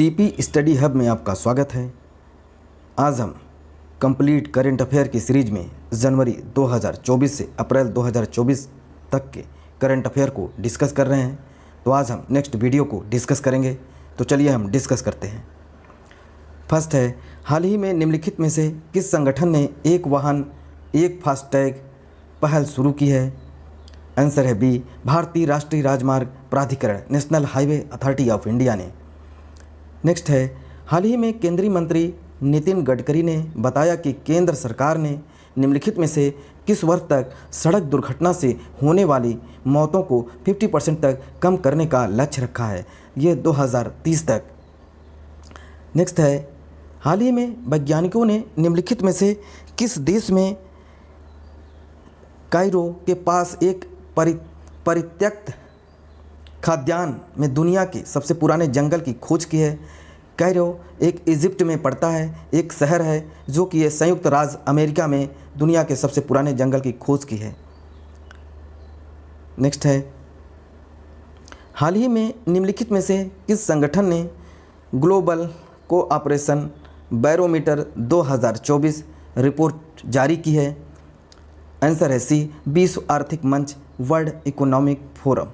CP study hub में आपका स्वागत है। आज हम कंप्लीट करेंट अफेयर की सीरीज में जनवरी 2024 से अप्रैल 2024 तक के करंट अफेयर को डिस्कस कर रहे हैं। तो आज हम नेक्स्ट वीडियो को डिस्कस करेंगे। तो चलिए हम डिस्कस करते हैं। फर्स्ट है, हाल ही में निम्नलिखित में से किस संगठन ने एक वाहन एक फास्टैग पहल शुरू की है? आंसर है बी, भारतीय राष्ट्रीय राजमार्ग प्राधिकरण, national highway authority of India ने। नेक्स्ट है, हाल ही में केंद्रीय मंत्री नितिन गडकरी ने बताया कि केंद्र सरकार ने निम्नलिखित में से किस वर्ष तक सड़क दुर्घटना से होने वाली मौतों को 50% तक कम करने का लक्ष्य रखा है? ये 2030 तक। नेक्स्ट है, हाल ही में वैज्ञानिकों ने निम्नलिखित में से किस देश में कायरो के पास एक परित्यक्त खाद्यान्न में दुनिया के सबसे पुराने जंगल की खोज की है? कायरो एक इजिप्ट में पड़ता है, एक शहर है जो कि ये संयुक्त राज्य अमेरिका में दुनिया के सबसे पुराने जंगल की खोज की है। नेक्स्ट है, हाल ही में निम्नलिखित में से किस संगठन ने ग्लोबल कोऑपरेशन बैरोमीटर 2024 रिपोर्ट जारी की है? आंसर है सी, विश्व आर्थिक मंच, वर्ल्ड इकोनॉमिक फोरम।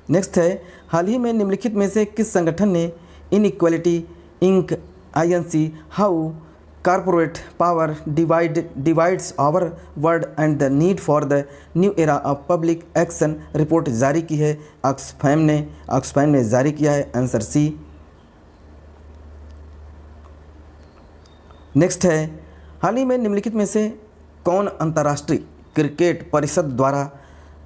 नेक्स्ट है, हाल ही में निम्नलिखित में से किस संगठन ने inequality Inc INC how corporate power divides our world and the need for the new era of public action report जारी की है? ऑक्सफैम ने जारी किया है। Answer C. नेक्स्ट है, हाल ही में निम्नलिखित में से कौन अंतर्राष्ट्रीय क्रिकेट परिषद द्वारा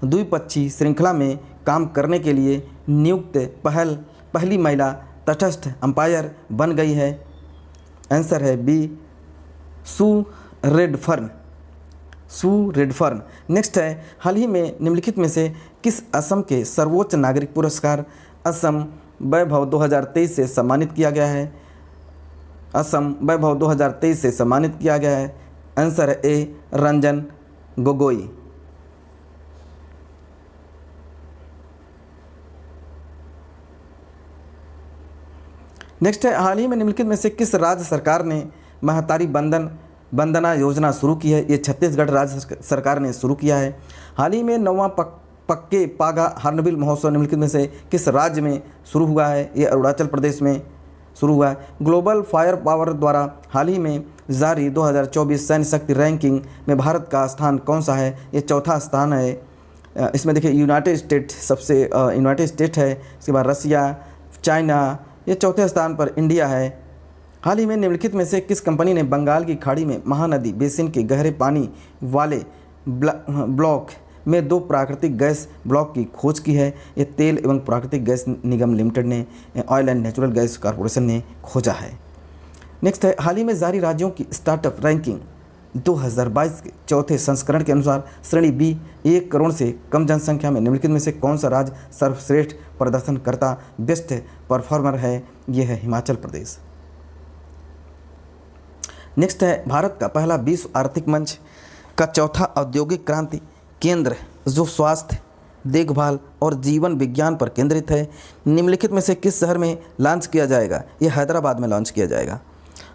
द्विपक्षीय श्रृंखला में काम करने के लिए नियुक्त पहली महिला तटस्थ अंपायर बन गई है? आंसर है बी, सू रेडफर्न। नेक्स्ट है, हाल ही में निम्नलिखित में से किस असम के सर्वोच्च नागरिक पुरस्कार असम वैभव 2023 से सम्मानित किया गया है? असम वैभव 2023 से सम्मानित किया गया है। आंसर है ए, रंजन गोगोई। नेक्स्ट है, हाल ही में निम्नलिखित में से किस राज्य सरकार ने महतारी वंदना योजना शुरू की है? ये छत्तीसगढ़ राज्य सरकार ने शुरू किया है। हाल ही में 9वां पक्के पागा हॉर्नबिल महोत्सव निम्नलिखित में से किस राज्य में शुरू हुआ है? ये अरुणाचल प्रदेश में शुरू हुआ है। ग्लोबल फायर पावर द्वारा हाल ही में जारी 2024 सैन्य शक्ति रैंकिंग में भारत का स्थान कौन सा है? ये चौथा स्थान है। इसमें देखिए यूनाइटेड स्टेट है, इसके बाद रसिया, चाइना, ये चौथे स्थान पर इंडिया है। हाल ही में निम्नलिखित में से किस कंपनी ने बंगाल की खाड़ी में महानदी बेसिन के गहरे पानी वाले ब्लॉक में 2 प्राकृतिक गैस ब्लॉक की खोज की है? ये तेल एवं प्राकृतिक गैस निगम लिमिटेड ने, oil and natural gas corporation ने खोजा है। नेक्स्ट है, हाल ही में जारी राज्यों की स्टार्टअप रैंकिंग 2022 के चौथे संस्करण के अनुसार श्रेणी बी 1 करोड़ से कम जनसंख्या में निम्नलिखित में से कौन सा राज्य सर्वश्रेष्ठ प्रदर्शनकर्ता बेस्ट परफॉर्मर है? यह है हिमाचल प्रदेश। नेक्स्ट है, भारत का पहला विश्व आर्थिक मंच का चौथा औद्योगिक क्रांति केंद्र जो स्वास्थ्य देखभाल और जीवन विज्ञान पर केंद्रित है, निम्नलिखित में से किस शहर में लॉन्च किया जाएगा? यह हैदराबाद में लॉन्च किया जाएगा।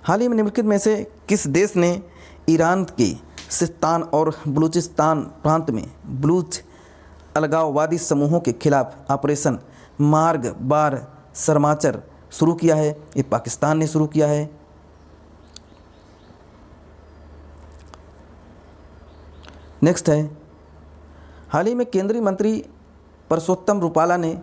हाल ही में निम्नलिखित में से किस देश ने ईरान के सिस्तान और बलूचिस्तान प्रांत में बलूच अलगाववादी समूहों के खिलाफ ऑपरेशन मार्ग बार समाचार शुरू किया है? ये पाकिस्तान ने शुरू किया है। नेक्स्ट है, हाल ही में केंद्रीय मंत्री परसोत्तम रुपाला ने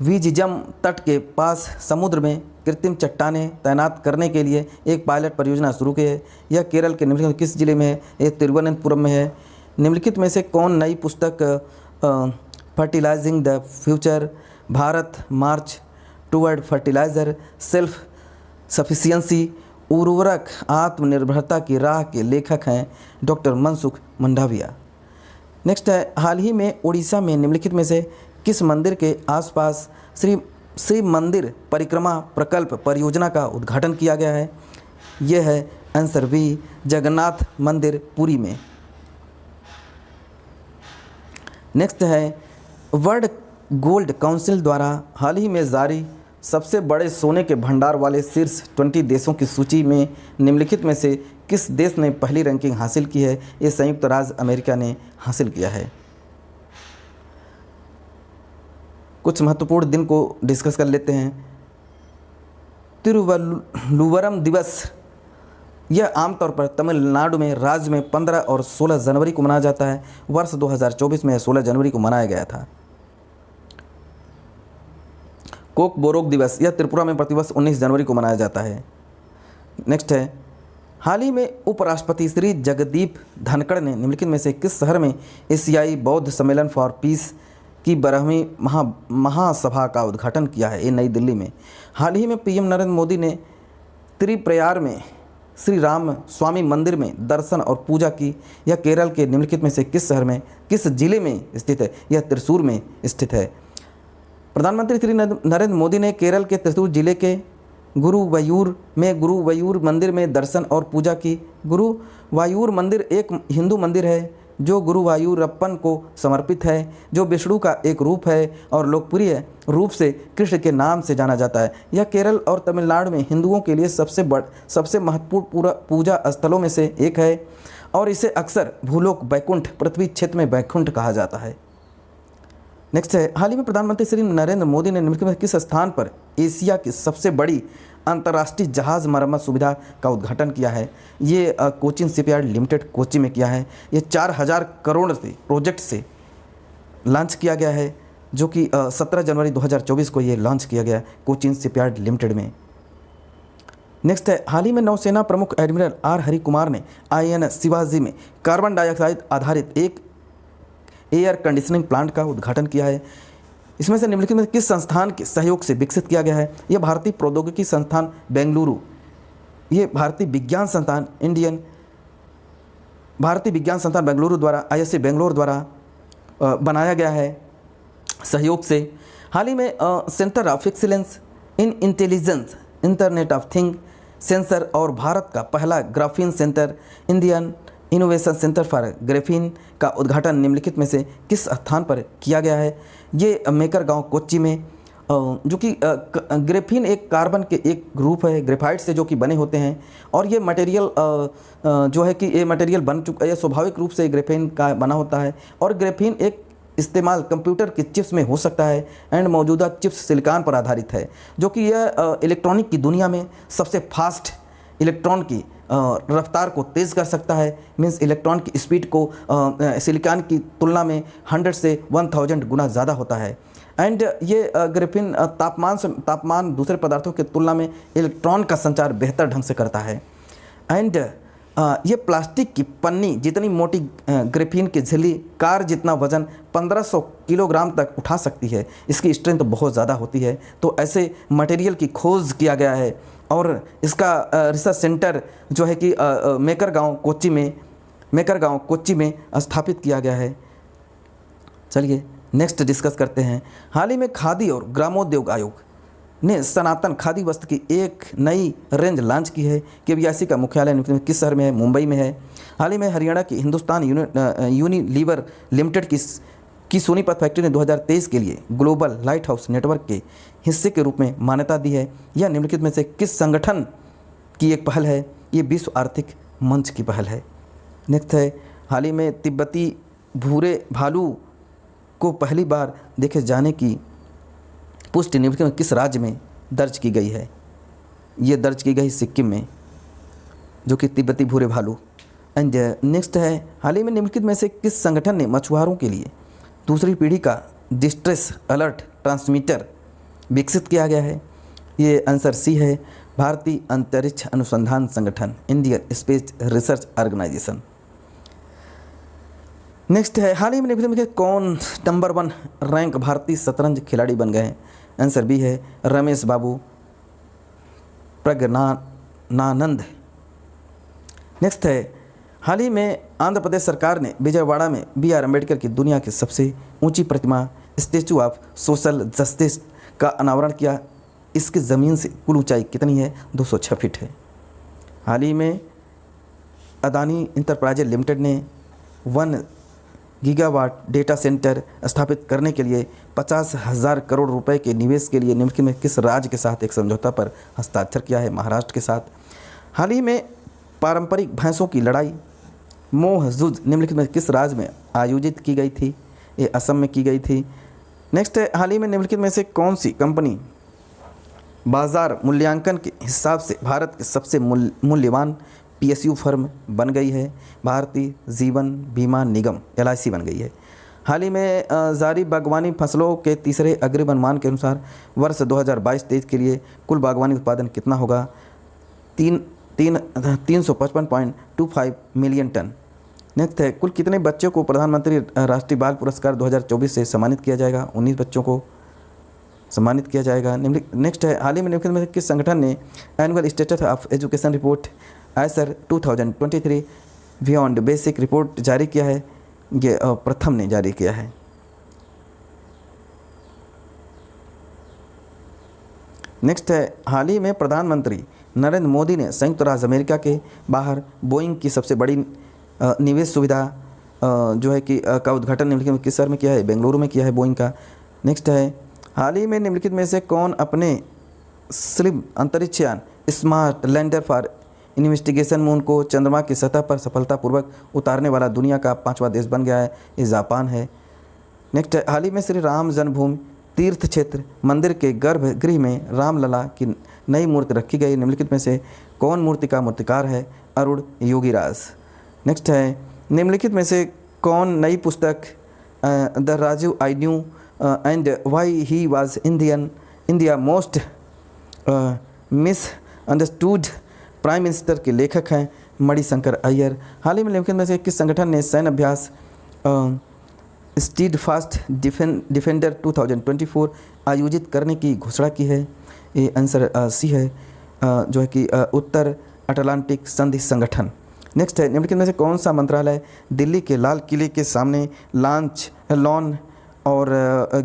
विजिजम तट के पास समुद्र में कृत्रिम चट्टानें तैनात करने के लिए एक पायलट परियोजना शुरू की है। यह केरल के निम्नलिखित किस जिले में है? यह तिरुवनंतपुरम में है। निम्नलिखित में से कौन नई पुस्तक fertilizing the future Bharat march toward fertilizer self sufficiency उर्वरक आत्मनिर्भरता की राह के लेखक हैं डॉक्टर मनसुख मंडाविया। नेक्स्ट है, हाल ही में उड़ीसा में निम्नलिखित में से किस मंदिर के आसपास श्री मंदिर परिक्रमा प्रकल्प परियोजना का उद्घाटन किया गया है? यह है आंसर बी, जगन्नाथ मंदिर पुरी में। नेक्स्ट है, वर्ल्ड गोल्ड काउंसिल द्वारा हाल ही में जारी सबसे बड़े सोने के भंडार वाले शीर्ष 20 देशों की सूची में निम्नलिखित में से किस देश ने पहली रैंकिंग हासिल की है? ये संयुक्त राज्य अमेरिका ने हासिल किया है। कुछ महत्वपूर्ण दिन को डिस्कस कर लेते हैं। तिरुवल्लुवरम दिवस, यह आमतौर पर तमिलनाडु में राज्य में 15 और 16 जनवरी को मनाया जाता है। वर्ष 2024 में 16 जनवरी को मनाया गया था। कोक बोरोक दिवस, यह त्रिपुरा में प्रतिवर्ष 19 जनवरी को मनाया जाता है। नेक्स्ट है, हाल ही में उपराष्ट्रपति श्री जगदीप धनखड़ ने निम्नलिखित में से किस शहर में एशियाई बौद्ध सम्मेलन फॉर पीस की 12वीं महासभा का उद्घाटन किया है? ये नई दिल्ली में। हाल ही में पीएम नरेंद्र मोदी ने त्रिप्रयार में श्री राम स्वामी मंदिर में दर्शन और पूजा की। यह केरल के निम्नलिखित में से किस शहर में, किस जिले में स्थित है? यह त्रिशूर में स्थित है। प्रधानमंत्री श्री नरेंद्र मोदी ने केरल के त्रिशूर जिले के गुरुवायूर मंदिर में दर्शन और पूजा की। गुरुवायूर मंदिर एक हिंदू मंदिर है जो गुरुवायूरप्पन को समर्पित है, जो विष्णु का एक रूप है और लोकप्रिय रूप से कृष्ण के नाम से जाना जाता है। यह केरल और तमिलनाडु में हिंदुओं के लिए सबसे महत्वपूर्ण पूजा स्थलों में से एक है और इसे अक्सर भूलोक वैकुंठ, पृथ्वी क्षेत्र में वैकुंठ कहा जाता है। नेक्स्ट है, हाल ही में प्रधानमंत्री श्री नरेंद्र मोदी ने निम्नलिखित में किस स्थान पर एशिया की सबसे बड़ी अंतर्राष्ट्रीय जहाज मरम्मत सुविधा का उद्घाटन किया है? ये कोचिन शिपयार्ड लिमिटेड कोची में किया है। ये 4000 करोड़ से प्रोजेक्ट से लॉन्च किया गया है, जो कि 17 जनवरी 2024 को ये लॉन्च किया गया कोचिन शिपयार्ड लिमिटेड में। नेक्स्ट है, हाल ही में नौसेना प्रमुख एडमिरल आर हरि कुमार ने INS शिवाजी में कार्बन डाइऑक्साइड आधारित एक एयर कंडीशनिंग प्लांट का उद्घाटन किया है। इसमें से निम्नलिखित में किस संस्थान के सहयोग से विकसित किया गया है? यह भारतीय प्रौद्योगिकी संस्थान बेंगलुरु, ये भारतीय विज्ञान संस्थान बेंगलुरु द्वारा ISC बेंगलोर द्वारा बनाया गया है सहयोग से। हाल ही में centre of excellence in intelligence internet of thing sensor और भारत का पहला graphene centre Indian innovation centre for graphene का उद्घाटन निम्नलिखित में से किस स्थान पर किया गया है? ये मेकर गांव कोच्चि में, जो कि ग्राफीन एक कार्बन के एक ग्रुप है ग्रेफाइट से जो कि बने होते हैं और ये मटेरियल जो है कि ये मटेरियल बन चुका है, स्वाभाविक रूप से ग्राफीन का बना होता है और ग्राफीन एक इस्तेमाल कंप्यूटर की चिप्स में हो सकता है एंड मौजूदा चिप्स सिलिकॉन पर आधारित है, जो कि यह इलेक्ट्रॉनिक की दुनिया में सबसे फास्ट इलेक्ट्रॉन की रफ्तार को तेज़ कर सकता है। मीन्स इलेक्ट्रॉन की स्पीड को सिलिकॉन की तुलना में 100 से 1000 गुना ज़्यादा होता है एंड ये ग्राफीन तापमान दूसरे पदार्थों की तुलना में इलेक्ट्रॉन का संचार बेहतर ढंग से करता है एंड ये प्लास्टिक की पन्नी जितनी मोटी ग्राफीन की झिल्ली कार जितना वजन 1500 किलोग्राम तक उठा सकती है। इसकी स्ट्रेंथ बहुत ज़्यादा होती है। तो ऐसे मटेरियल की खोज किया गया है और इसका रिसर्च सेंटर जो है कि मेकर गांव कोच्चि में स्थापित किया गया है। चलिए नेक्स्ट डिस्कस करते हैं। हाल ही में खादी और ग्रामोद्योग आयोग ने सनातन खादी वस्त्र की एक नई रेंज लॉन्च की है। KBIC का मुख्यालय किस शहर में है? मुंबई में है। हाल ही में हरियाणा की हिंदुस्तान यूनिलीवर लिमिटेड की सोनीपत फैक्ट्री ने 2023 के लिए ग्लोबल लाइट हाउस नेटवर्क के हिस्से के रूप में मान्यता दी है। यह निम्नलिखित में से किस संगठन की एक पहल है? ये विश्व आर्थिक मंच की पहल है। नेक्स्ट है, हाल ही में तिब्बती भूरे भालू को पहली बार देखे जाने की पुष्टि निम्नलिखित में किस राज्य में दर्ज की गई है? ये दर्ज की गई सिक्किम में, जो कि तिब्बती भूरे भालू। एंड नेक्स्ट है, हाल ही में निम्नलिखित में से किस संगठन ने मछुआरों के लिए दूसरी पीढ़ी का डिस्ट्रेस अलर्ट ट्रांसमीटर विकसित किया गया है? ये आंसर C है, भारतीय अंतरिक्ष अनुसंधान संगठन, Indian space research organisation. Next है, हाल ही में निम्नलिखित में कौन नंबर 1 रैंक भारतीय शतरंज खिलाड़ी बन गए हैं? आंसर B है, रमेश बाबू प्रज्ञानानंद। नेक्स्ट है, हाल ही में आंध्र प्रदेश सरकार ने विजयवाड़ा में BR अम्बेडकर की दुनिया की सबसे ऊंची प्रतिमा स्टैचू ऑफ सोशल जस्टिस का अनावरण किया। इसकी ज़मीन से कुल ऊंचाई कितनी है? 206 फीट है। हाल ही में अदानी इंटरप्राइजेज लिमिटेड ने गीगावाट डेटा सेंटर स्थापित करने के लिए 50,000 करोड़ रुपए के निवेश के लिए निम्नलिखित में किस राज्य के साथ एक समझौता पर हस्ताक्षर किया है? महाराष्ट्र के साथ। हाल ही में पारंपरिक भैंसों की लड़ाई मोह जुद्ध निम्नलिखित में किस राज्य में आयोजित की गई थी? ये असम में की गई थी। नेक्स्ट है, हाल ही में निम्नलिखित में से कौन सी कंपनी बाजार मूल्यांकन के हिसाब से भारत के सबसे मूल्यवान PSU फर्म बन गई है? भारतीय जीवन बीमा निगम LIC बन गई है। हाल ही में जारी बागवानी फसलों के तीसरे अग्रिम अनुमान के अनुसार वर्ष 2022-23 के लिए कुल बागवानी उत्पादन कितना होगा? 355.25 मिलियन टन। नेक्स्ट है, कुल कितने बच्चों को प्रधानमंत्री राष्ट्रीय बाल पुरस्कार 2024 से सम्मानित किया जाएगा? 19 बच्चों को सम्मानित किया जाएगा। नेक्स्ट है, हाल ही में निम्नलिखित में किस संगठन ने annual status of education report ISR 2023 beyond basic report जारी किया है? ये प्रथम ने जारी किया है। नेक्स्ट है, हाल ही में प्रधानमंत्री नरेंद्र मोदी ने संयुक्त राज्य अमेरिका के बाहर बोइंग की सबसे बड़ी निवेश सुविधा जो है कि का उद्घाटन निम्नलिखित में किस शहर में किया है? बेंगलुरु में किया है बोइंग का। नेक्स्ट है, हाल ही में निम्नलिखित में से कौन अपने स्लिम अंतरिक्ष यान smart lander for investigation moon को चंद्रमा की सतह पर सफलतापूर्वक उतारने वाला दुनिया का 5वां देश बन गया है? ये जापान है। नेक्स्ट है, हाल ही में श्री राम जन्मभूमि तीर्थ क्षेत्र मंदिर के गर्भगृह में रामलला की नई मूर्ति रखी गई। निम्नलिखित में से कौन मूर्ति का मूर्तिकार है? अरुण योगीराज। नेक्स्ट है, निम्नलिखित में से कौन नई पुस्तक the Rajiv I knew and why he was India most misunderstood prime minister के लेखक हैं? मणिशंकर अय्यर। हाल ही में निम्नलिखित में से किस संगठन ने सैन्य अभ्यास स्टीडफास्ट डिफेंडर 2024 आयोजित करने की घोषणा की है? ये आंसर सी है जो है कि उत्तर अटलांटिक संधि संगठन। नेक्स्ट है, निम्नलिखित में से कौन सा मंत्रालय दिल्ली के लाल किले के सामने लॉन और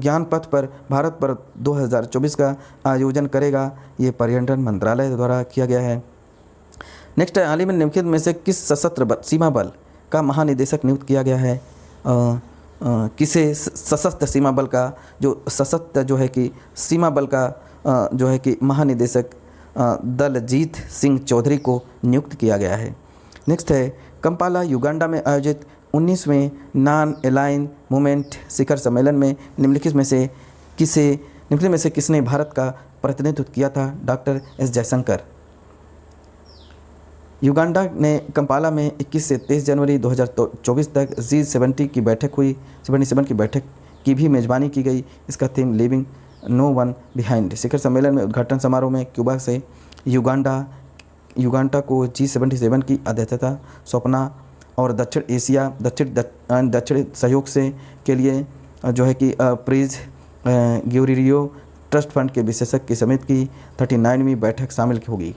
ज्ञान पथ पर भारत पर्व 2024 का आयोजन करेगा? ये पर्यटन मंत्रालय द्वारा किया गया है। नेक्स्ट है, हाल ही में निम्नलिखित में से किस सशस्त्र सीमा बल का महानिदेशक नियुक्त किया गया है? किसे सशस्त्र सीमा बल का जो सशस्त्र जो है कि सीमा बल का जो है कि महानिदेशक दलजीत सिंह चौधरी को नियुक्त किया गया है। नेक्स्ट है, कंपाला युगांडा में आयोजित 19वें नॉन अलाइन मूवमेंट शिखर सम्मेलन में निम्नलिखित में से किसने भारत का प्रतिनिधित्व किया था? Doctor S Jaishankar. युगांडा ने कंपाला में 21 से 23 जनवरी 2024 तक G70 की बैठक हुई। 77 की बैठक की भी मेज़बानी की गई। इसका theme leaving no one behind. शिखर सम्मेलन में उद्घाटन समारोह में क्यूबा से युगांडा को G77 की अध्यक्षता सौंपना और दक्षिण सहयोग से के लिए जो है कि प्रीज ग्यूरियो ट्रस्ट फंड के विशेषज्ञ की समिति की 39वीं बैठक शामिल होगी।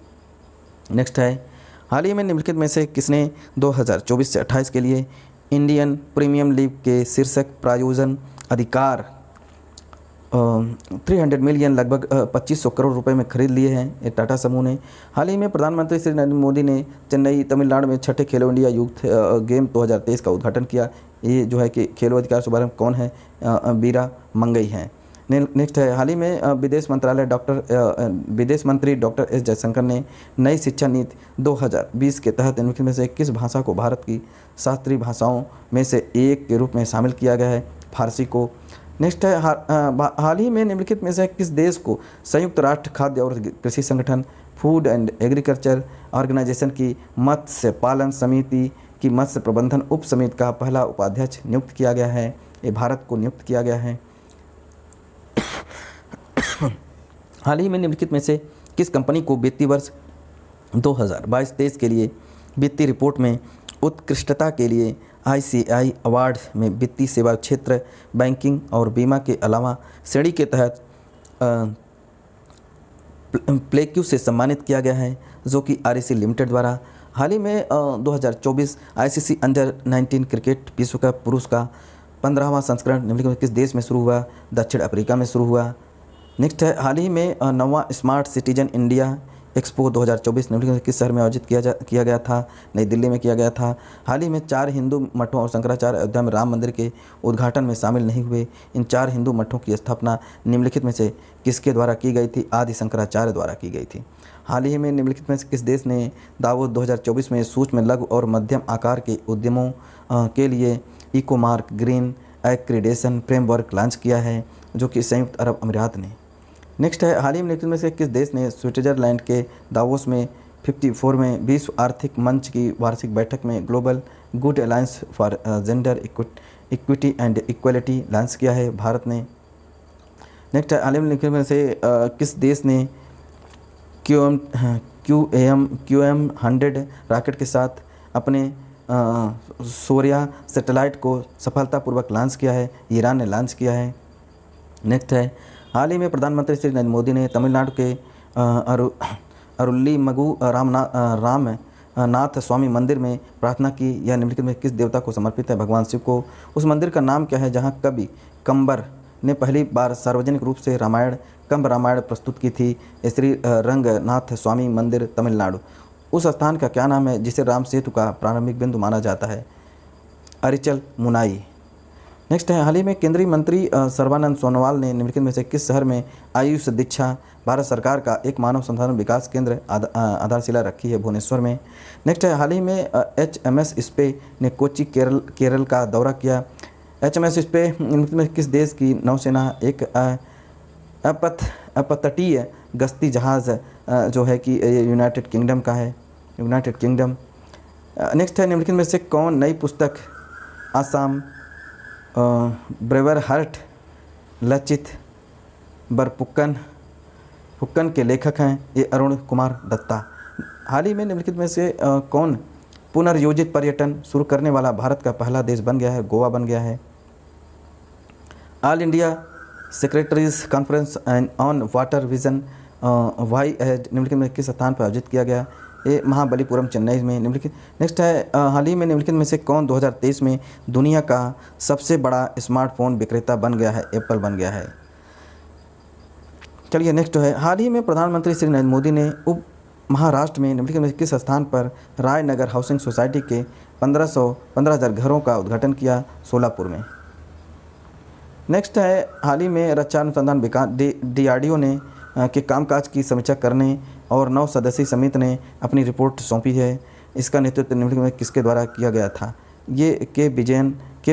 नेक्स्ट है, हाल ही में निम्नलिखित में से किसने 2024 से 28 के लिए इंडियन प्रीमियम लीग के शीर्षक प्रायोजन अधिकार 300 मिलियन लगभग 2500 करोड़ रुपए में खरीद लिए हैं? ये टाटा समूह ने। हाल ही में प्रधानमंत्री श्री नरेंद्र मोदी ने चेन्नई तमिलनाडु में छठे खेलो इंडिया यूथ गेम 2023 का उद्घाटन किया। ये जो है कि खेलो अधिकार शुभारंभ कौन है? बीरा मंगई हैं। नेक्स्ट है, हाल ही में विदेश मंत्री डॉक्टर एस जयशंकर ने नई शिक्षा नीति 2020 के तहत निम्नलिखित में से किस भाषा को भारत की शास्त्रीय भाषाओं में से एक के रूप में शामिल किया गया है? फारसी को। नेक्स्ट है, हाल ही में निम्नलिखित में से किस देश को संयुक्त राष्ट्र खाद्य और कृषि संगठन फूड एंड एग्रीकल्चर ऑर्गेनाइजेशन की मत्स्य पालन समिति की मत्स्य प्रबंधन उप समिति का पहला उपाध्यक्ष नियुक्त किया गया है? ये भारत को नियुक्त किया गया है। हाल ही में निम्नलिखित में से किस कंपनी को वित्तीय वर्ष 2022-23 के लिए वित्तीय रिपोर्ट में उत्कृष्टता के लिए ICI अवार्ड में वित्तीय सेवा क्षेत्र बैंकिंग और बीमा के अलावा श्रेणी के तहत प्लेक्यू से सम्मानित किया गया है, जो कि REC लिमिटेड द्वारा? हाल ही में 2024 ICC अंडर 19 क्रिकेट विश्व कप पुरुष का 15वां संस्करण निम्नलिखित में किस देश में शुरू हुआ? दक्षिण अफ्रीका में शुरू हुआ। नेक्स्ट है, हाल ही में 9वां स्मार्ट सिटीजन इंडिया एक्सपो 2024 निम्नलिखित में किस शहर में आयोजित किया गया था? नई दिल्ली में किया गया था। हाल ही में 4 हिंदू मठों और शंकराचार्य अयोध्या में राम मंदिर के उद्घाटन में शामिल नहीं हुए। इन 4 हिंदू मठों की स्थापना निम्नलिखित में से किसके द्वारा की गई थी? आदि शंकराचार्य द्वारा की गई थी। हाल ही में निम्नलिखित में से किस देश ने दावोस 2024 में सूक्ष्म, लघु और मध्यम आकार के उद्यमों के लिए Ecomark green accreditation framework launch किया है? जो कि संयुक्त अरब अमीरात ने। नेक्स्ट है, हाल ही में निम्नलिखित में से किस देश ने स्विट्जरलैंड के दावोस में 54वें विश्व आर्थिक मंच की वार्षिक बैठक में global good alliance for gender equity and equality launch किया है? भारत ने। नेक्स्ट है, हाल ही में निम्नलिखित में से किस देश ने QM100 रॉकेट के साथ अपने सूर्या सैटेलाइट को सफलतापूर्वक लॉन्च किया है? ईरान ने लॉन्च किया है। नेक्स्ट है, हाल ही में प्रधानमंत्री श्री नरेंद्र मोदी ने तमिलनाडु के अरुल्लीमगु रामनाथ स्वामी मंदिर में प्रार्थना की। यह निम्नलिखित में किस देवता को समर्पित है? भगवान शिव को। उस मंदिर का नाम क्या है जहां कवि कंबर ने पहली बार सार्वजनिक रूप से कंब रामायण प्रस्तुत की थी? श्री रंगनाथ स्वामी मंदिर, तमिलनाडु। उस स्थान का क्या नाम है जिसे राम सेतु का प्रारंभिक बिंदु माना जाता है? अरिचल मुनाई। नेक्स्ट है, हाल ही में केंद्रीय मंत्री सर्बानंद सोनोवाल ने निम्नलिखित में से किस शहर में आयुष दीक्षा भारत सरकार का एक मानव संसाधन विकास केंद्र आधारशिला रखी है? भुवनेश्वर में। नेक्स्ट है, हाल ही में HMS स्पे ने कोच्चि केरल का दौरा किया। HMS स्पे निम्नलिखित में किस देश की नौसेना एक अपतटीय गश्ती जहाज़ जो है कि यूनाइटेड किंगडम का है? United kingdom. नेक्स्ट है, निम्नलिखित में से कौन नई पुस्तक आसाम ब्रेवर हार्ट लचित बरपुक्कन के लेखक हैं? ये अरुण कुमार दत्ता। हाल ही में निम्नलिखित में से कौन पुनर्योजित पर्यटन शुरू करने वाला भारत का पहला देश बन गया है? गोवा बन गया है। All India secretaries conference on water vision वाई निम्नलिखित में किस स्थान पर आयोजित किया गया? ये महाबलीपुरम, चेन्नई में। निम्नलिखित। नेक्स्ट है, हाल ही में निम्नलिखित में से कौन 2023 में दुनिया का सबसे बड़ा स्मार्टफोन विक्रेता बन गया है? एप्पल बन गया है। चलिए नेक्स्ट है, हाल ही में प्रधानमंत्री श्री नरेंद्र मोदी ने उप महाराष्ट्र में निम्नलिखित में किस स्थान पर रायनगर हाउसिंग सोसाइटी के 15,000 घरों का उद्घाटन किया? सोलापुर में। नेक्स्ट है, हाल ही में रक्षा अनुसंधान विकास DRDO ने के कामकाज की समीक्षा करने और 9 सदस्यीय समिति ने अपनी रिपोर्ट सौंपी है। इसका नेतृत्व निम्नलिखित में किसके द्वारा किया गया था? ये के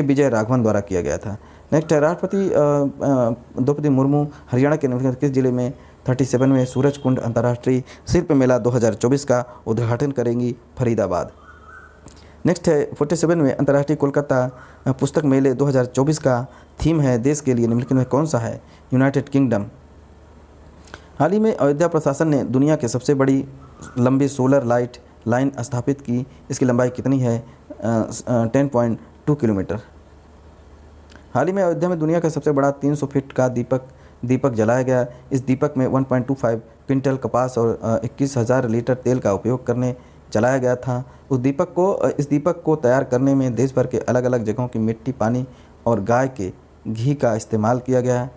विजय राघवन द्वारा किया गया था। नेक्स्ट है, राष्ट्रपति द्रौपदी मुर्मू हरियाणा के निम्नलिखित किस जिले में 37वें सूरजकुंड अंतर्राष्ट्रीय शिल्प मेला 2024 का उद्घाटन करेंगी? फरीदाबाद। नेक्स्ट है, 47वें अंतर्राष्ट्रीय कोलकाता पुस्तक मेले 2024 का थीम है देश के लिए निम्नलिखित में कौन सा है? United kingdom. हाल ही में अयोध्या प्रशासन ने दुनिया की सबसे बड़ी लंबी सोलर लाइट लाइन स्थापित की। इसकी लंबाई कितनी है? 10.2 किलोमीटर। हाल ही में अयोध्या में दुनिया का सबसे बड़ा 300 फीट का दीपक जलाया गया। इस दीपक में 1.25 क्विंटल कपास और 21,000 लीटर तेल का उपयोग करने जलाया गया था। इस दीपक को तैयार करने में देश भर के अलग अलग जगहों की मिट्टी, पानी और गाय के घी का इस्तेमाल किया गया।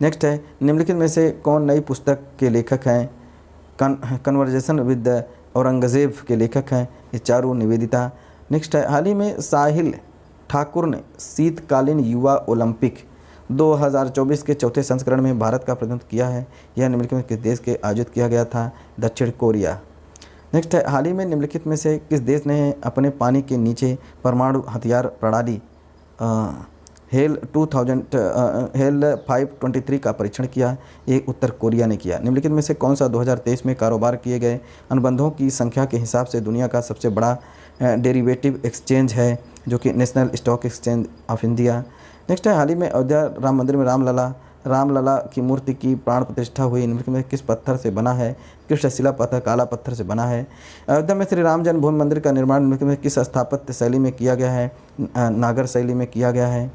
नेक्स्ट है, निम्नलिखित में से कौन नई पुस्तक के लेखक हैं? कन्वर्जेशन विद औरंगजेब के लेखक हैं? ये चारों निवेदिता। नेक्स्ट है, हाल ही में साहिल ठाकुर ने शीतकालीन युवा ओलंपिक 2024 के चौथे संस्करण में भारत का प्रतिनिधित्व किया है। यह निम्नलिखित में किस देश के आयोजित किया गया था? दक्षिण कोरिया। नेक्स्ट है, हाल ही में निम्नलिखित में से किस देश ने अपने पानी के नीचे परमाणु हथियार प्रणाली हेल 523 का परीक्षण किया? ये उत्तर कोरिया ने किया। निम्नलिखित में से कौन सा 2023 में कारोबार किए गए अनुबंधों की संख्या के हिसाब से दुनिया का सबसे बड़ा डेरिवेटिव एक्सचेंज है? जो कि national stock exchange of India. Next है, हाल ही में अयोध्या राम मंदिर में रामलला की मूर्ति की प्राण प्रतिष्ठा हुई। निम्नलिखित में किस पत्थर से बना है? कृष्णशिला पत्थर, काला पत्थर से बना है। अयोध्या में श्री राम जन्मभूमि मंदिर का निर्माण निम्नलिखित में किस स्थापत्य शैली में किया गया है? नागर शैली में किया गया है।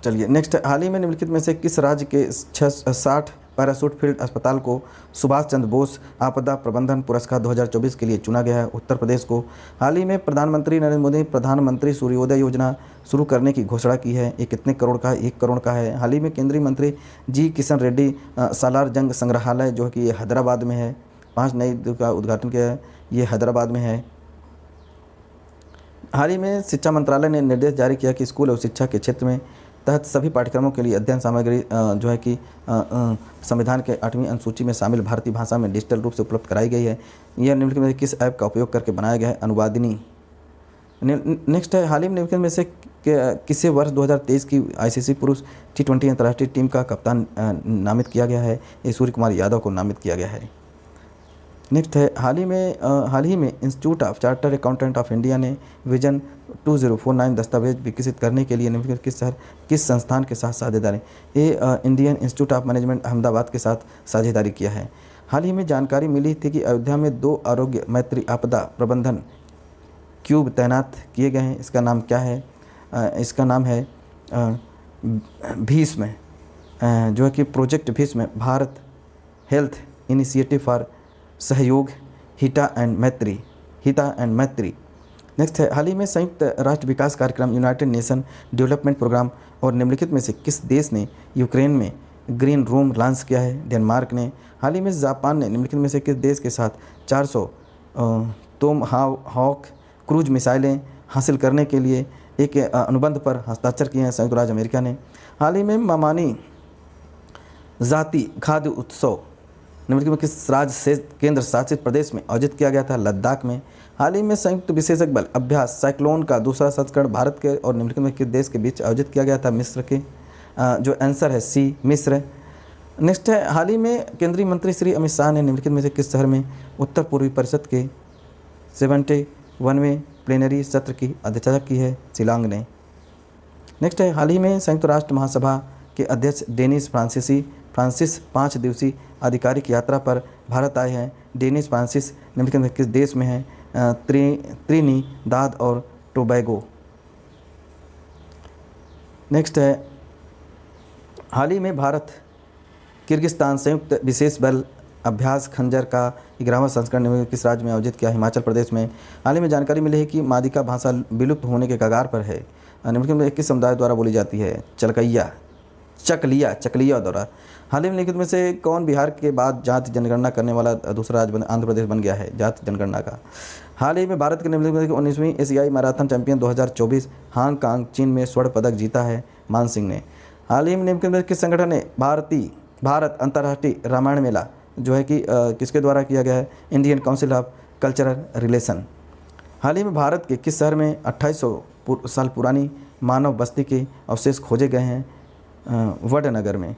चलिए नेक्स्ट, हाल ही में निम्नलिखित में से किस राज्य के 60 पैराशूट फील्ड अस्पताल को सुभाष चंद्र बोस आपदा प्रबंधन पुरस्कार 2024 के लिए चुना गया है। उत्तर प्रदेश को हाल ही में प्रधानमंत्री नरेंद्र मोदी ने प्रधानमंत्री सूर्योदय योजना शुरू करने की घोषणा की है। ये कितने करोड़ का है? 1 करोड़ का है। हाल ही में केंद्रीय मंत्री जी किशन रेड्डी सालार जंग संग्रहालय जो कि हैदराबाद में है, 5 नई का उद्घाटन किया है, ये हैदराबाद में है। हाल ही में शिक्षा मंत्रालय ने निर्देश जारी किया कि स्कूल और शिक्षा के क्षेत्र में तहत सभी पाठ्यक्रमों के लिए अध्ययन सामग्री जो है कि संविधान के 8वीं अनुसूची में शामिल भारतीय भाषा में डिजिटल रूप से उपलब्ध कराई गई है। यह निम्नलिखित में से किस ऐप का उपयोग करके बनाया गया है? अनुवादिनी। नेक्स्ट है, हाल ही में निम्नलिखित में से किसे वर्ष 2023 की आईसीसी पुरुष T20 अंतर्राष्ट्रीय टीम का कप्तान नामित किया गया है? ये सूर्य कुमार यादव को नामित किया गया है। नेक्स्ट है, हाल ही में institute of chartered accountant of India ने विजन 2049 दस्तावेज विकसित करने के लिए निम्नलिखित किस संस्थान के साथ साझेदारी? ये Indian institute of management Ahmedabad के साथ साझेदारी किया है। हाल ही में जानकारी मिली थी कि अयोध्या में 2 आरोग्य मैत्री आपदा प्रबंधन क्यूब तैनात किए गए हैं। इसका नाम क्या है? इसका नाम है भीष्म, जो है कि project Bhishma, Bharat health initiative for सहयोग, हिता एंड मैत्री। नेक्स्ट है, हाल ही में संयुक्त राष्ट्र विकास कार्यक्रम यूनाइटेड नेशन डेवलपमेंट प्रोग्राम और निम्नलिखित में से किस देश ने यूक्रेन में ग्रीन रूम लॉन्च किया है? डेनमार्क ने। हाल ही में जापान ने निम्नलिखित में से किस देश के साथ 400 टोमहावॉक क्रूज मिसाइलें हासिल करने के लिए एक अनुबंध पर हस्ताक्षर किए हैं? संयुक्त राज्य अमेरिका ने। हाल ही में ममानी जाति खाद्य उत्सव निम्नलिखित में किस राज्य से केंद्र शासित प्रदेश में आयोजित किया गया था? लद्दाख में। हाल ही में संयुक्त विशेषज्ञ बल अभ्यास साइक्लोन का दूसरा संस्करण भारत के और निम्नलिखित में किस देश के बीच आयोजित किया गया था? मिस्र के। जो आंसर है सी, मिस्र। नेक्स्ट है, हाल ही में केंद्रीय मंत्री श्री अमित शाह ने निम्नलिखित में से किस शहर में उत्तर पूर्वी परिषद के 71वें प्लेनरी सत्र की अध्यक्षता की है? शिलांग ने। नेक्स्ट है, हाल ही में संयुक्त राष्ट्र महासभा के अध्यक्ष डेनिस फ्रांसिस 5 दिवसीय आधिकारिक यात्रा पर भारत आए हैं। डेनिस फ्रांसिस निम्नलिखित में किस देश में है? त्रिनिदाद और टोबैगो। नेक्स्ट है, हाल ही में भारत किर्गिस्तान संयुक्त विशेष बल अभ्यास खंजर का 11वां संस्करण किस राज्य में आयोजित किया? हिमाचल प्रदेश में। हाल ही में जानकारी मिली है कि मादिका भाषा विलुप्त होने के कगार पर है। निम्नलिखित में किस समुदाय द्वारा बोली जाती है? चकलिया द्वारा। हाल ही में निम्नलिखित में से कौन बिहार के बाद जाति जनगणना करने वाला दूसरा राज्य आंध्र प्रदेश बन गया है जाति जनगणना का? हाल ही में भारत के निम्नलिखित में 19वीं एशियाई मैराथन चैंपियन 2024 हांगकांग चीन में स्वर्ण पदक जीता है मान सिंह ने। हाल ही में निम्नलिखित में किस संगठन ने भारत अंतर्राष्ट्रीय रामायण मेला जो है कि किसके द्वारा किया गया है? Indian council of cultural relation. हाल ही में भारत के किस शहर में 2800 साल पुरानी मानव बस्ती के अवशेष खोजे गए हैं? वडनगर में।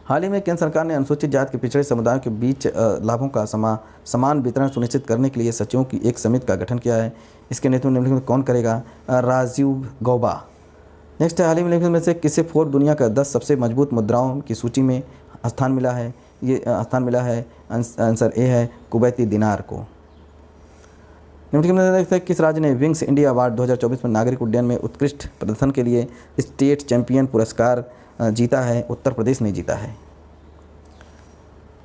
हाल ही में केंद्र सरकार ने अनुसूचित जाति के पिछड़े समुदायों के बीच लाभों का समान वितरण सुनिश्चित करने के लिए सचिवों की एक समिति का गठन किया है। इसके नेतृत्व निम्नलिखित में कौन करेगा? राजीव गौबा। नेक्स्ट है, हाल ही में निम्नलिखित में से किसे फोर्ब दुनिया का 10 सबसे मजबूत मुद्राओं की सूची में स्थान मिला है? ये स्थान मिला है, आंसर ए है, कुवैती दिनार को। निम्नलिखित में किस राज्य ने विंग्स इंडिया अवार्ड 2024 में नागरिक उड्डयन में उत्कृष्ट प्रदर्शन के लिए स्टेट चैंपियन पुरस्कार जीता है? उत्तर प्रदेश ने जीता है।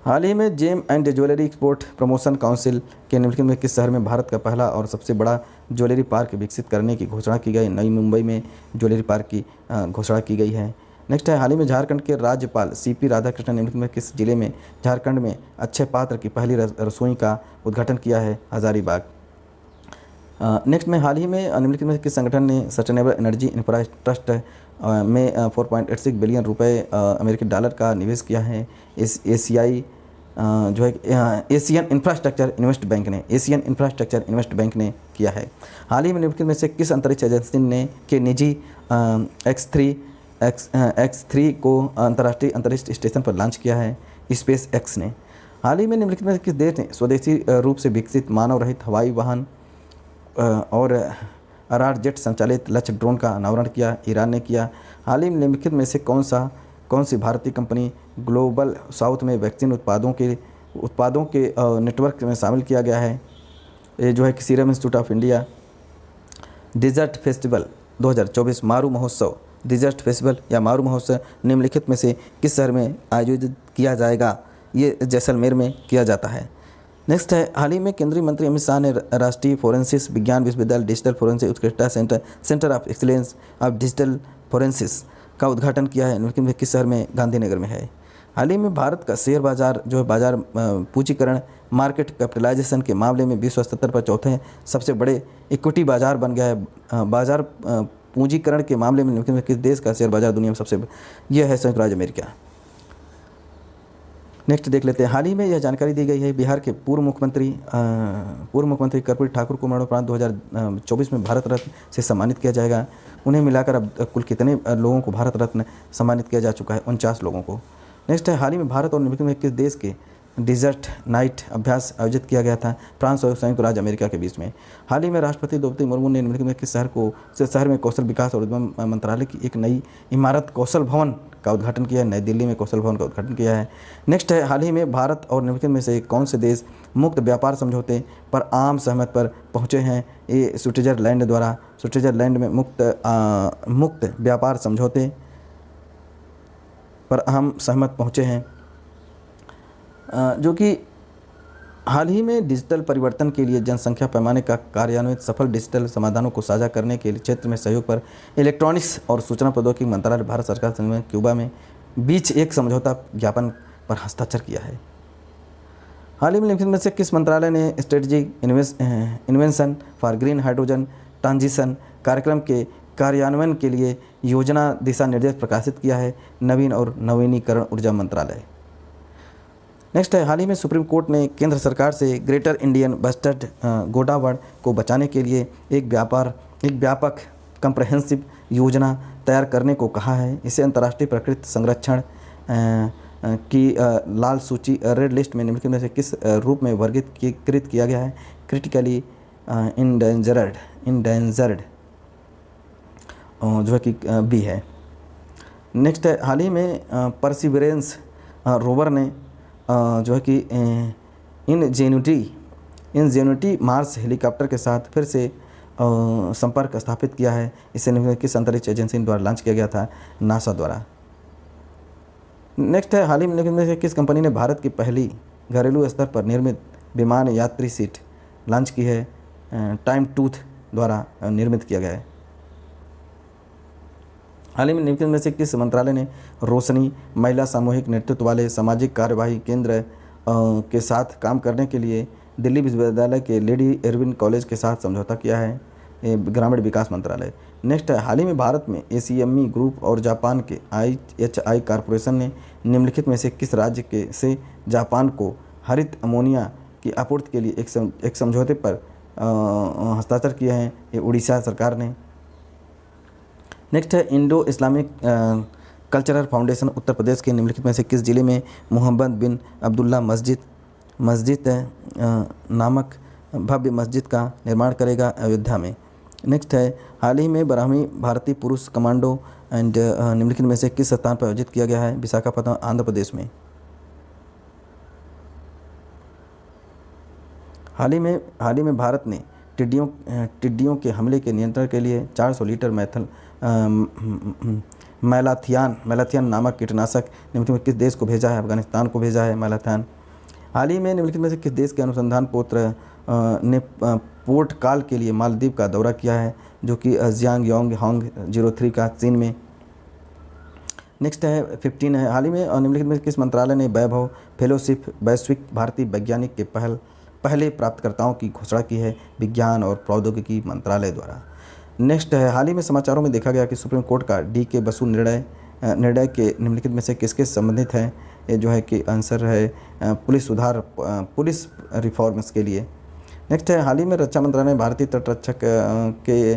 हाल ही में gem and jewellery export promotion council के निम्नलिखित में किस शहर में भारत का पहला और सबसे बड़ा ज्वेलरी पार्क विकसित करने की घोषणा की गई? नई मुंबई में ज्वेलरी पार्क की घोषणा की गई है। नेक्स्ट है, हाल ही में झारखंड के राज्यपाल CP राधाकृष्णन निम्नलिखित में किस जिले में झारखंड में अक्षय पात्र की पहली रसोई का उद्घाटन किया है? हजारीबाग। नेक्स्ट में, हाल ही में निम्नलिखित में किस संगठन ने सस्टेनेबल एनर्जी इंफ्रास्ट्रस्ट में 4.86 बिलियन रुपए अमेरिकी डॉलर का निवेश किया है? एशियन इंफ्रास्ट्रक्चर इन्वेस्ट बैंक ने किया है। हाल ही में निम्नलिखित में से किस अंतरिक्ष एजेंसी ने के निजी X3 को अंतर्राष्ट्रीय अंतरिक्ष स्टेशन पर लॉन्च किया है? स्पेस एक्स ने। हाल ही में निम्नलिखित में किस देश ने स्वदेशी रूप से विकसित मानव रहित हवाई वाहन और अरार जेट संचालित लक्ष्य ड्रोन का अनावरण किया? ईरान ने किया। हाल ही में निम्नलिखित में से कौन सी भारतीय कंपनी ग्लोबल साउथ में वैक्सीन उत्पादों के नेटवर्क में शामिल किया गया है? ये जो है कि serum institute of India. Desert festival 2024 Maru महोत्सव डिजर्ट फेस्टिवल या मारू महोत्सव निम्नलिखित में से किस शहर में आयोजित किया जाएगा? ये जैसलमेर में किया जाता है। नेक्स्ट है, हाल ही में केंद्रीय मंत्री अमित शाह ने राष्ट्रीय फोरेंसिस विज्ञान विश्वविद्यालय डिजिटल फोरेंसिक उत्कृष्टता centre of excellence of digital forensic का उद्घाटन किया है। निम्नलिखित में किस शहर में? गांधीनगर में है। हाल ही में भारत का शेयर बाजार जो है बाजार पूंजीकरण मार्केट कैपिटलाइजेशन के मामले में विश्व स्तर पर चौथे सबसे बड़े इक्विटी बाजार बन गया है। बाजार पूंजीकरण के मामले में निम्नलिखित में किस देश का शेयर बाजार दुनिया में सबसे यह है? संयुक्त राज्य अमेरिका। नेक्स्ट देख लेते हैं, हाल ही में यह जानकारी दी गई है बिहार के पूर्व मुख्यमंत्री कर्पूरी ठाकुर को मरणोपरांत 2024 में भारत रत्न से सम्मानित किया जाएगा। उन्हें मिलाकर अब कुल कितने लोगों को भारत रत्न सम्मानित किया जा चुका है? 49 लोगों को। नेक्स्ट है, हाल ही में भारत और निम्नलिखित में किस देश के डिजर्ट नाइट अभ्यास आयोजित किया गया था? फ्रांस और संयुक्त राज्य अमेरिका के बीच में। हाल ही में राष्ट्रपति द्रौपदी मुर्मू ने निम्नलिखित में किस शहर में कौशल विकास और उद्यम मंत्रालय की एक नई इमारत कौशल भवन का उद्घाटन किया है? नई दिल्ली में कौशल भवन का उद्घाटन किया है। नेक्स्ट है, हाल ही में भारत और निम्नलिखित में से कौन से देश मुक्त व्यापार समझौते पर आम सहमति पर पहुँचे हैं? ये स्विट्जरलैंड में मुक्त व्यापार समझौते पर हम सहमत पहुँचे हैं, जो कि हाल ही में डिजिटल परिवर्तन के लिए जनसंख्या पैमाने का कार्यान्वित सफल डिजिटल समाधानों को साझा करने के लिए क्षेत्र में सहयोग पर इलेक्ट्रॉनिक्स और सूचना प्रौद्योगिकी मंत्रालय भारत सरकार से क्यूबा में बीच एक समझौता ज्ञापन पर हस्ताक्षर किया है। हाल ही में निम्नलिखित में से किस मंत्रालय ने strategic invention for green hydrogen transition कार्यक्रम के कार्यान्वयन के लिए योजना दिशा निर्देश प्रकाशित किया है? नवीन और नवीनीकरण ऊर्जा मंत्रालय। नेक्स्ट है, हाल ही में सुप्रीम कोर्ट ने केंद्र सरकार से ग्रेटर इंडियन बस्टर्ड गोडावड़ को बचाने के लिए एक व्यापक कंप्रहेंसिव योजना तैयार करने को कहा है। इसे अंतर्राष्ट्रीय प्रकृति संरक्षण की लाल सूची रेड लिस्ट में निम्नलिखित में से किस रूप में वर्गीकृत किया गया है? क्रिटिकली इंडेंजर्ड जो है कि बी है। नेक्स्ट है, हाल ही में परसिवरेंस रोवर ने जो है कि इनजेन्युटी मार्स हेलीकॉप्टर के साथ फिर से संपर्क स्थापित किया है। इसे किस अंतरिक्ष एजेंसी द्वारा लॉन्च किया गया था? नासा द्वारा। नेक्स्ट है, हाल ही में से किस कंपनी ने भारत की पहली घरेलू स्तर पर निर्मित विमान यात्री सीट लॉन्च की है? टाइम टूथ द्वारा निर्मित किया गया है। हाल ही में निम्नलिखित में से किस मंत्रालय ने रोशनी महिला सामूहिक नेतृत्व वाले सामाजिक कार्यवाही केंद्र के साथ काम करने के लिए दिल्ली विश्वविद्यालय के लेडी एरविन कॉलेज के साथ समझौता किया है? ग्रामीण विकास मंत्रालय। नेक्स्ट है, हाल ही में भारत में एसीएमई ग्रुप और जापान के IHI कॉरपोरेशन ने निम्नलिखित में से किस राज्य से जापान को हरित अमोनिया की आपूर्ति के लिए एक समझौते पर हस्ताक्षर किए हैं? ये उड़ीसा सरकार ने। नेक्स्ट है, Indo Islamic cultural foundation Uttar Pradesh के निम्नलिखित में से किस जिले में मोहम्मद बिन अब्दुल्ला मस्जिद नामक भव्य मस्जिद का निर्माण करेगा? अयोध्या में। नेक्स्ट है, हाल ही में 12वीं भारतीय पुरुष कमांडो एंड निम्नलिखित में से किस स्थान पर आयोजित किया गया है? विशाखापट्टनम आंध्र प्रदेश में। हाल ही में भारत ने टिड्डियों के हमले के नियंत्रण के लिए 400 लीटर मैलाथियान नामक कीटनाशक निम्नलिखित में किस देश को भेजा है? अफगानिस्तान को भेजा है मैलाथियान। हाल ही में निम्नलिखित में से किस देश के अनुसंधान पोत्र ने पोर्ट काल के लिए मालदीव का दौरा किया है? जो कि जियांग होंग 03 का चीन में। नेक्स्ट है 15 है, हाल ही में निम्नलिखित में किस मंत्रालय ने वैभव फेलोशिप वैश्विक भारतीय वैज्ञानिक के पहले प्राप्तकर्ताओं की घोषणा की है? विज्ञान और प्रौद्योगिकी मंत्रालय द्वारा। नेक्स्ट है, हाल ही में समाचारों में देखा गया कि सुप्रीम कोर्ट का DK बसु निर्णय के निम्नलिखित में से किसके संबंधित है? ये जो है कि आंसर है पुलिस रिफॉर्म्स के लिए। नेक्स्ट है, हाल ही में रक्षा मंत्रालय ने भारतीय तटरक्षक के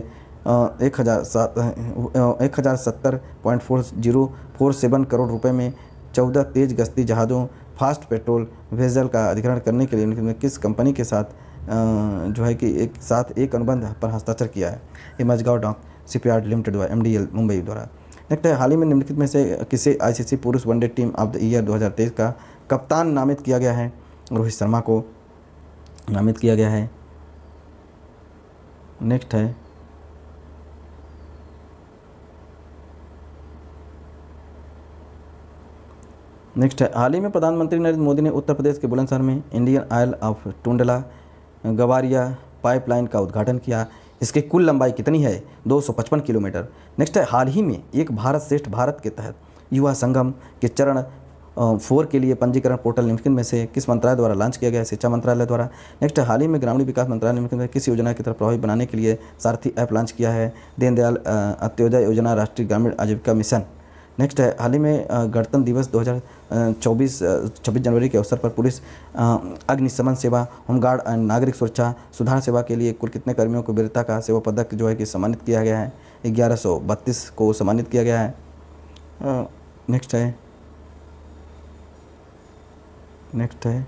1070.4047 करोड़ रुपए में 14 तेज गश्ती जहाज़ों फास्ट पेट्रोल वेसल का अधिग्रहण करने के लिए किस कंपनी के साथ जो है कि एक अनुबंध पर हस्ताक्षर किया है? ये मझगांव डॉक शिपयार्ड लिमिटेड द्वारा MDL मुंबई द्वारा। नेक्स्ट है, हाल ही में निम्नलिखित में से किसे ICC पुरुष one day team of the year 2023 का कप्तान नामित किया गया है? रोहित शर्मा को नामित किया गया है। नेक्स्ट है, नेक्स्ट है, हाल ही में प्रधानमंत्री नरेंद्र मोदी ने उत्तर प्रदेश के बुलंदशहर में Indian oil of Tundla Gawariya pipeline का उद्घाटन किया। इसकी कुल लंबाई कितनी है? 255 किलोमीटर। नेक्स्ट है, हाल ही में एक भारत श्रेष्ठ भारत के तहत युवा संगम के चरण 4 के लिए पंजीकरण पोर्टल निम्नलिखित में से किस मंत्रालय द्वारा लॉन्च किया गया है? शिक्षा मंत्रालय द्वारा। नेक्स्ट है, हाल ही में ग्रामीण विकास मंत्रालय निम्नलिखित में किस योजना की तरफ प्रभावी बनाने के लिए सारथी ऐप लॉन्च किया है? दीनदयाल अंत्योदय योजना, राष्ट्रीय ग्रामीण आजीविका मिशन। नेक्स्ट है, हाल ही में गणतंत्र दिवस 2024 26 जनवरी के अवसर पर पुलिस, अग्निशमन सेवा, होमगार्ड एंड नागरिक सुरक्षा सुधार सेवा के लिए कुल कितने कर्मियों को वीरता का सेवा पदक जो है कि सम्मानित किया गया है? 1132 को सम्मानित किया गया है। नेक्स्ट है,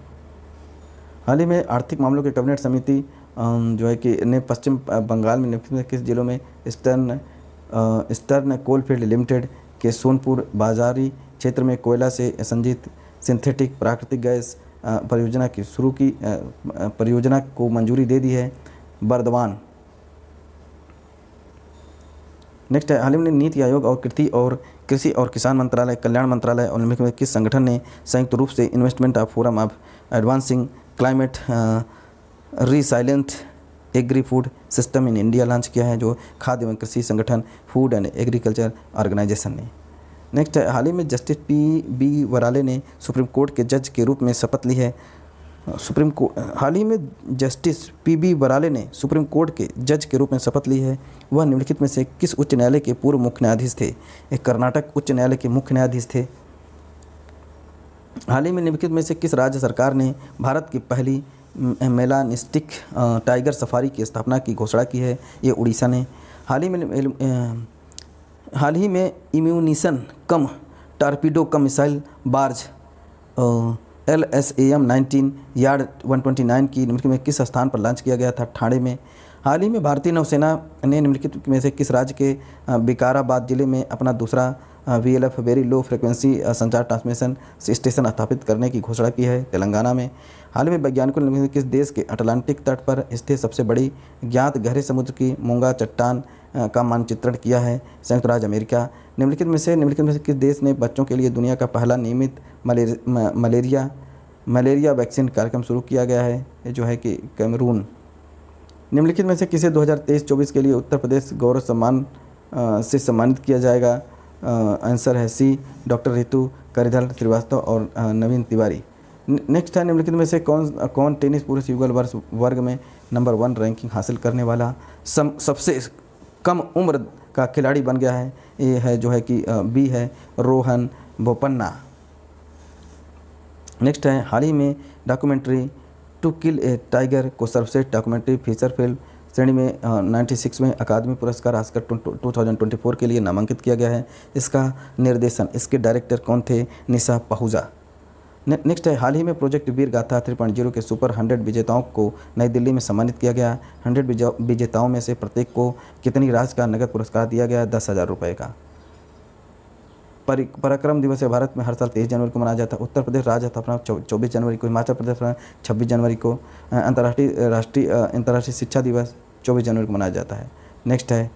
हाल ही में आर्थिक मामलों की कैबिनेट समिति जो है कि ने पश्चिम बंगाल में निम्नलिखित में किस जिलों में ईस्टर्न कोलफील्ड लिमिटेड के सोनपुर बाजारी क्षेत्र में कोयला से संजीत सिंथेटिक प्राकृतिक गैस परियोजना की शुरू की परियोजना को मंजूरी दे दी है? बर्दवान। नेक्स्ट है, हाल ही में नीति आयोग और कृषि और किसान मंत्रालय, कल्याण मंत्रालय और निम्नलिखित में किस संगठन ने संयुक्त रूप से investment of forum of advancing climate resilient agri food system in India launch किया है? जो खाद्य एवं कृषि संगठन फूड एंड एग्रीकल्चर ऑर्गेनाइजेशन ने। नेक्स्ट है, हाल ही में जस्टिस पी.बी. वराले ने सुप्रीम कोर्ट के जज के रूप में शपथ ली है। हाल ही में जस्टिस पी.बी. वराले ने सुप्रीम कोर्ट के जज के रूप में शपथ ली है। वह निम्नलिखित में से किस उच्च न्यायालय के पूर्व मुख्य न्यायाधीश थे? एक कर्नाटक उच्च न्यायालय के मुख्य न्यायाधीश थे। हाल ही में निम्नलिखित में से किस राज्य सरकार ने भारत की पहली मेलानिस्टिक टाइगर सफारी की स्थापना की घोषणा की है? ये उड़ीसा ने। हाल ही में इम्यूनिशन कम टारपीडो कम मिसाइल बार्ज LSAM 19 यार्ड 129 की निम्नलिखित में किस स्थान पर लॉन्च किया गया था? ठाणे में। हाल ही में भारतीय नौसेना ने निम्नलिखित में से किस राज्य के विकाराबाद जिले में अपना दूसरा VLF वेरी लो फ्रिक्वेंसी संचार ट्रांसमिशन स्टेशन स्थापित करने की घोषणा की है? तेलंगाना में। हाल ही में वैज्ञानिकों ने किस देश के अटलांटिक तट पर स्थित सबसे बड़ी ज्ञात गहरे समुद्र की मूंगा चट्टान का मानचित्रण किया है? संयुक्त राज्य अमेरिका। निम्नलिखित में से किस देश ने बच्चों के लिए दुनिया का पहला नियमित मलेरिया वैक्सीन कार्यक्रम शुरू किया गया है? ये जो है कि कैमरून। निम्नलिखित में से किसे 2023-24 के लिए उत्तर प्रदेश गौरव सम्मान से सम्मानित किया जाएगा? आंसर है सी, डॉक्टर रितु करिधल श्रीवास्तव और नवीन तिवारी। नेक्स्ट है, निम्नलिखित में से कौन टेनिस पुरुष युगल वर्ग में नंबर 1 रैंकिंग हासिल करने वाला सबसे कम उम्र का खिलाड़ी बन गया है? ये है जो है कि बी है, रोहन बोपन्ना। नेक्स्ट है, हाल ही में documentary to kill a tiger को सर्वश्रेष्ठ डॉक्यूमेंट्री फीचर फिल्म श्रेणी में 96वें अकादमी पुरस्कार ऑस्कर 2024 के लिए नामांकित किया गया है। इसका निर्देशन, इसके डायरेक्टर कौन थे? निशा पहूजा। नेक्स्ट है, हाल ही में प्रोजेक्ट वीर गाथा 3.0 के सुपर 100 विजेताओं को नई दिल्ली में सम्मानित किया गया। 100 विजेताओं में से प्रत्येक को कितनी राशि का नगद पुरस्कार दिया गया? 10,000 रुपये का। पराक्रम दिवस भारत में हर साल 23 जनवरी को मनाया जाता है। उत्तर प्रदेश राज्य अपना 24 जनवरी को, हिमाचल प्रदेश 26 जनवरी को, अंतर्राष्ट्रीय शिक्षा दिवस 24 जनवरी को मनाया जाता है। नेक्स्ट है,